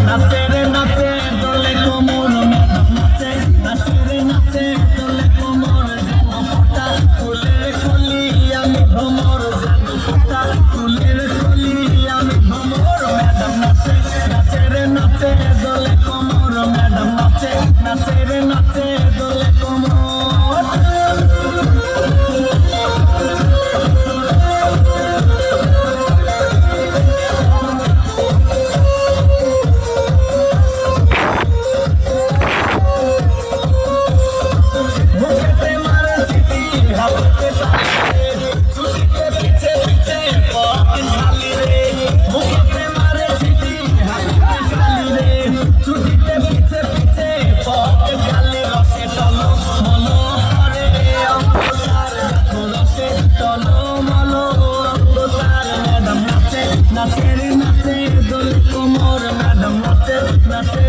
নাচে রে নাচে দোলে কোমর ম্যাডাম নাচে নাচে রে নাচে দোলে কোমর যেন ফোটা ফুলের কলি আমি ভ্রমর যেন ফোটা ফুলের কলি আমি ভ্রমর ম্যাডাম নাচে নাচে রে নাচে দোলে কোমর ম্যাডাম নাচে নাচে রে নাচে দোলে কোমর নাচে রে নাচে দোলে কোমর ম্যাডাম নাচে নাচে